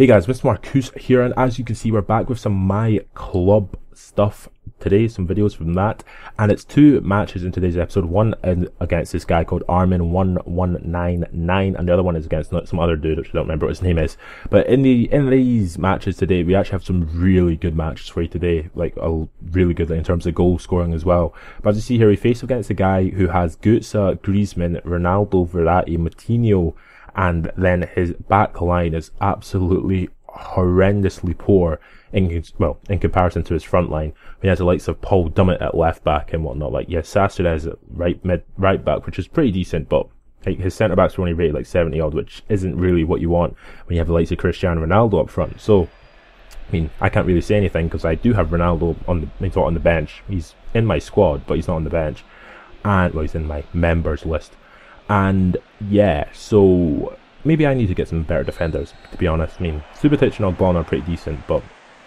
Hey guys, Mr. Marcus here, and as you can see, we're back with some MyClub stuff today, some videos from that, and it's two matches in today's episode. One against this guy called Armin1199, and the other one is against some other dude, which I don't remember what his name is. But in these matches today, we actually have some really good matches for you today, like really good in terms of goal scoring as well. But as you see here, we face against a guy who has Götze, Griezmann, Ronaldo, Verratti, Moutinho, and then his back line is absolutely horrendously poor in comparison to his front line. He has the likes of Paul Dummett at left back and whatnot. Like, yes, Sastrez at right back, which is pretty decent, but like, his centre backs are only rated like 70 odd, which isn't really what you want when you have the likes of Cristiano Ronaldo up front. So, I mean, I can't really say anything because I do have Ronaldo on the bench. He's in my squad, but he's not on the bench, and well, he's in my members list. And yeah, so maybe I need to get some better defenders, to be honest. I mean, Subotic and Ogbon are pretty decent, but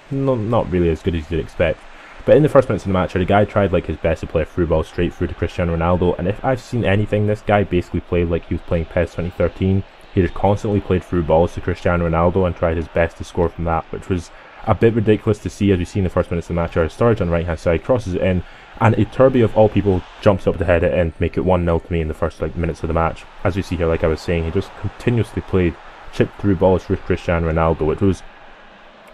not really as good as you'd expect. But in the first minutes of the match, the guy tried like his best to play a through ball straight through to Cristiano Ronaldo, and if I've seen anything, this guy basically played like he was playing PES 2013. He just constantly played through balls to Cristiano Ronaldo and tried his best to score from that, which was a bit ridiculous to see. As we see in the first minutes of the match, Sturridge on the right hand side crosses it in, and Iturbi of all people jumps up to head it and make it 1-0 to me in the first minutes of the match. As we see here, like I was saying, he just continuously played chipped through balls with Cristiano Ronaldo, which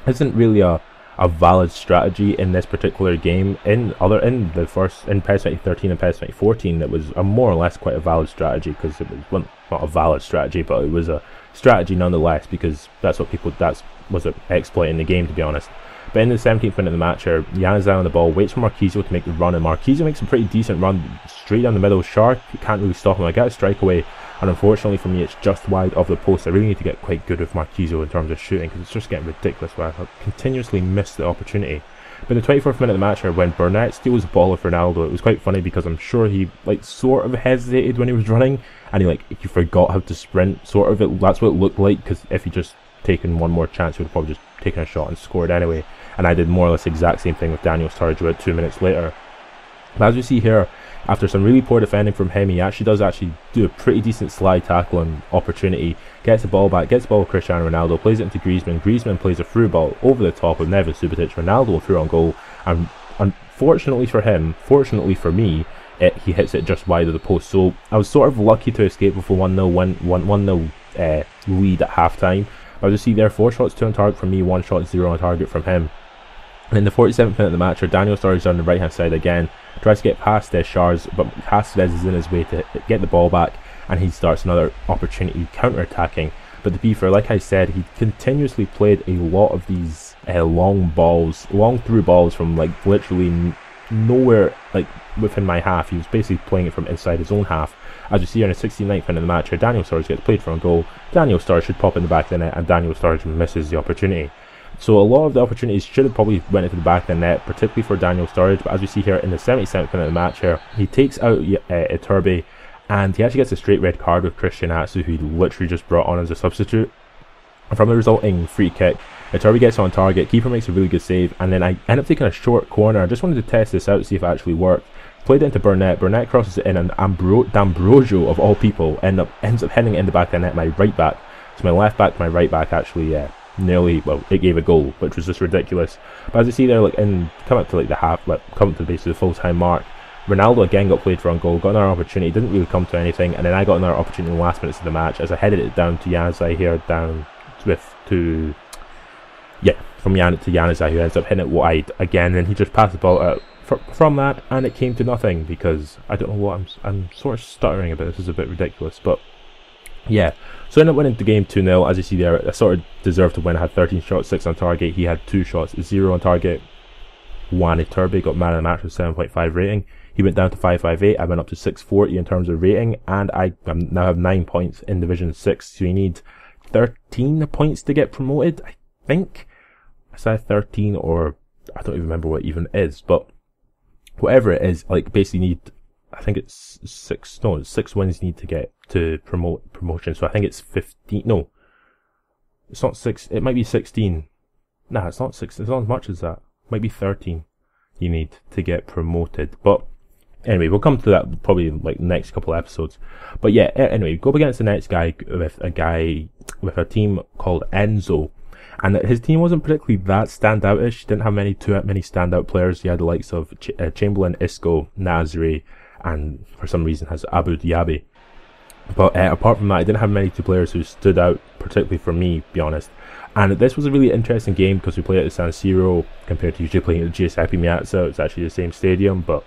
isn't really a valid strategy in this particular game. In PES 2013 and PES 2014, it was a more or less quite a valid strategy, because it was, well, not a valid strategy, but it was a strategy nonetheless, because that was an exploit in the game, to be honest. But in the 17th minute of the match here, Januzaj on the ball, waits for Marquinhos to make the run, and Marquinhos makes a pretty decent run straight down the middle. Shark can't really stop him. I get a strike away, and unfortunately for me, it's just wide of the post. I really need to get quite good with Marquinhos in terms of shooting, because it's just getting ridiculous where I continuously miss the opportunity. But in the 24th minute of the match here, when Burnett steals the ball of Ronaldo, it was quite funny because I'm sure he like sort of hesitated when he was running, and he forgot how to sprint. Sort of, that's what it looked like, because if he just taken one more chance, he would have probably just taken a shot and scored anyway. And I did more or less the exact same thing with Daniel Sturridge about 2 minutes later. But as we see here, after some really poor defending from him, he does do a pretty decent slide tackle and opportunity, gets the ball back, gets the ball with Cristiano Ronaldo, plays it into Griezmann. Griezmann plays a through ball over the top of Neves, Subotic, Ronaldo through on goal, and unfortunately for him, fortunately for me, he hits it just wide of the post. So I was sort of lucky to escape with a 1-0 lead at half time. As you see there, 4 shots, 2 on target from me, 1 shot, 0 on target from him. And in the 47th minute of the match, Daniel Sturridge on the right hand side again, tries to get past Shars, but Caceres is in his way to get the ball back, and he starts another opportunity counter-attacking. But to be fair, like I said, he continuously played a lot of these long through balls from like literally nowhere, like within my half. He was basically playing it from inside his own half. As you see here in the 69th minute of the match, Daniel Sturridge gets played for a goal. Daniel Sturridge should pop in the back of the net, and Daniel Sturridge misses the opportunity. So a lot of the opportunities should have probably went into the back of the net, particularly for Daniel Sturridge. But as we see here in the 77th minute of the match here, he takes out Iturbi, and he actually gets a straight red card with Christian Atsu, who he literally just brought on as a substitute. And from the resulting free kick, Iturbi gets on target, keeper makes a really good save, and then I end up taking a short corner. I just wanted to test this out to see if it actually worked. Played it into Burnett. Burnett crosses it in, and D'Ambrosio of all people ends up heading it in the back of the net. My right back, so my left back, my right back actually it gave a goal, which was just ridiculous. But as you see there, like come up to like the half, come up to basically the full time mark, Ronaldo again got played for on goal, got another opportunity, didn't really come to anything, and then I got another opportunity in the last minutes of the match as I headed it down to Januzaj here, from Jan to Januzaj, who ends up hitting it wide again, and he just passed the ball out from that, and it came to nothing because I don't know what I'm sort of stuttering a bit. This is a bit ridiculous, but yeah. So I ended up winning the game 2-0. As you see there, I sort of deserved to win. I had 13 shots, 6 on target. He had 2 shots, 0 on target. Iturbi got man of the match with 7.5 rating. He went down to 558. I went up to 640 in terms of rating, and I now have 9 points in Division 6. So you need 13 points to get promoted, I think. I said 13, or I don't even remember what it even is, but whatever it is, like basically need, I think it's 6 wins need to get to promotion. So I think it's 15. No, it's not 6. It might be 16. Nah, it's not 6. It's not as much as that. It might be 13 you need to get promoted. But anyway, we'll come to that probably like next couple of episodes. But yeah, anyway, go up against the next guy with a team called Enzo. And his team wasn't particularly that standoutish. He didn't have too many standout players. He had the likes of Chamberlain, Isco, Nasri, and for some reason has Abu Diaby. But apart from that, I didn't have many two players who stood out, particularly for me, to be honest. And this was a really interesting game because we played at the San Siro compared to usually playing at the Giuseppe Meazza. It's actually the same stadium, but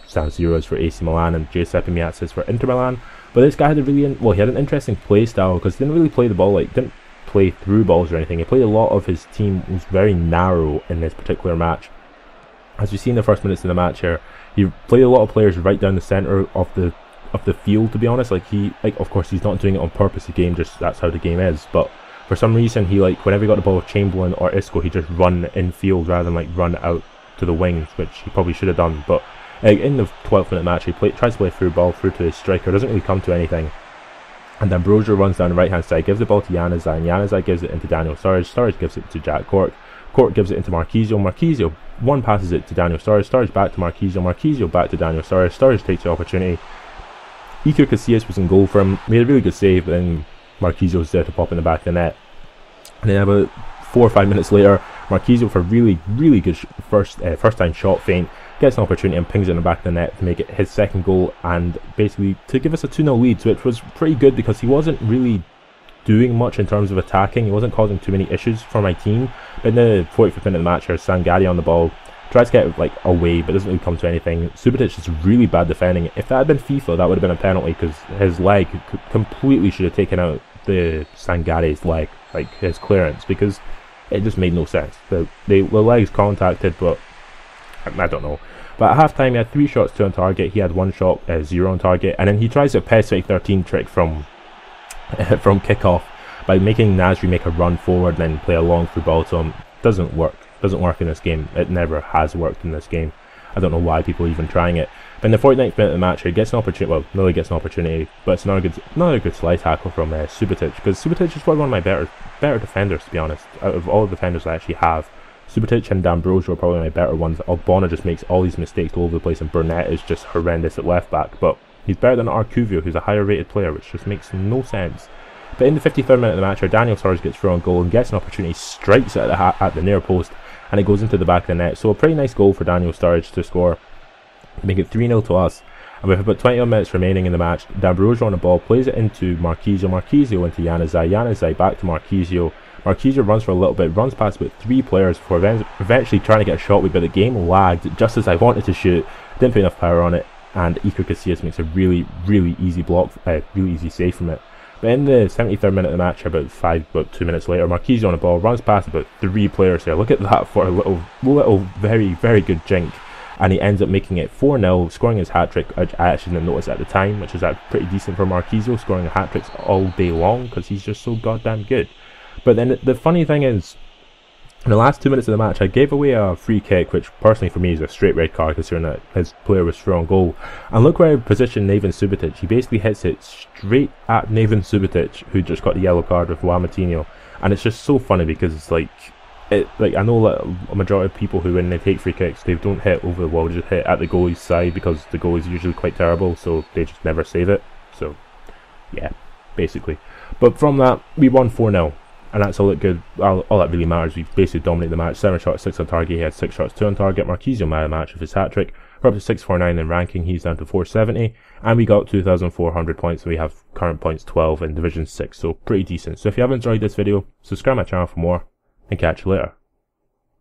San Siro is for AC Milan and Giuseppe Meazza is for Inter Milan. But this guy had he had an interesting play style because he didn't really play the ball, didn't play through balls or anything. He played a lot of his team was very narrow in this particular match. As we see in the first minutes of the match here, he played a lot of players right down the centre of the field, to be honest. Of course he's not doing it on purpose, the game just, that's how the game is, but for some reason he whenever he got the ball with Chamberlain or Isco, he just run in field rather than run out to the wings, which he probably should have done. But in the 12th minute match, he tries to play through ball through to his striker, doesn't really come to anything. And then Brozier runs down the right hand side, gives the ball to Januzaj, and Januzaj gives it into Daniel Sturridge. Sturridge gives it to Jack Cork. Cork gives it into Marquisio. Marquisio one passes it to Daniel Sturridge. Sturridge back to Marquisio. Marquisio back to Daniel Sturridge. Sturridge takes the opportunity. Iker Casillas was in goal for him. Made a really good save, but then Marquisio was there to pop in the back of the net. And then about 4 or 5 minutes later, Marquisio for a really good first time shot feint, gets an opportunity and pings it in the back of the net to make it his second goal and basically to give us a 2-0 lead, which was pretty good because he wasn't really doing much in terms of attacking. He wasn't causing too many issues for my team. In the 45th minute of the match here, Sangari on the ball, tries to get it away but doesn't really come to anything. Subotic is really bad defending. If that had been FIFA, that would have been a penalty because his leg completely should have taken out the Sangari's leg, his clearance, because it just made no sense. The legs contacted, but I don't know. But at half time he had 3 shots, 2 on target. He had 1 shot, 0 on target, and then he tries a PES 13 trick from kickoff by making Nasri make a run forward and then play a long through ball to him. Doesn't work in this game. It never has worked in this game. I don't know why people are even trying it. But in the 49th minute of the match, he gets an opportunity. Well, no, he gets an opportunity, but it's another good slide tackle from Subotic, because Subotic is probably one of my better defenders, to be honest. Out of all the defenders I actually have, Subotic and D'Ambrosio are probably my better ones. Albona just makes all these mistakes all over the place, and Burnett is just horrendous at left back. But he's better than Arcuvio, who's a higher rated player, which just makes no sense. But in the 53rd minute of the match, Daniel Sturridge gets through on goal and gets an opportunity, strikes it at the near post, and it goes into the back of the net. So a pretty nice goal for Daniel Sturridge to score, to make it 3-0 to us. And with about 20 minutes remaining in the match, D'Ambrosio on the ball, plays it into Marquisio. Marquisio into Januzaj. Januzaj back to Marquisio. Marquisio runs for a little bit, runs past about 3 players before eventually trying to get a shot with, but the game lagged just as I wanted to shoot. Didn't put enough power on it, and Iker Casillas makes a really easy block, really easy save from it. But in the 73rd minute of the match, about 2 minutes later, Marquisio on the ball, runs past about 3 players there. Look at that for a little very good jink. And he ends up making it 4-0, scoring his hat-trick, which I actually didn't notice at the time, which is pretty decent for Marquisio, scoring hat-tricks all day long, because he's just so goddamn good. But then the funny thing is, in the last 2 minutes of the match, I gave away a free kick, which personally for me is a straight red card, considering that his player was through on goal. And look where I positioned Neven Subotic. He basically hits it straight at Neven Subotic, who just got the yellow card with Juan Matinho. And it's just so funny because it's I know that a majority of people who, when they take free kicks, they don't hit over the wall, they just hit at the goalie's side, because the goalie's usually quite terrible, so they just never save it. So yeah, basically. But from that, we won 4-0, and that's all that really matters. We basically dominated the match. 7 shots, 6 on target. He had 6 shots, 2 on target. Marquisio man of the match with his hat-trick. We're up to 649 in ranking. He's down to 470, and we got 2,400 points, so we have current points 12 in Division 6, so pretty decent. So if you have enjoyed this video, subscribe my channel for more, and catch you later.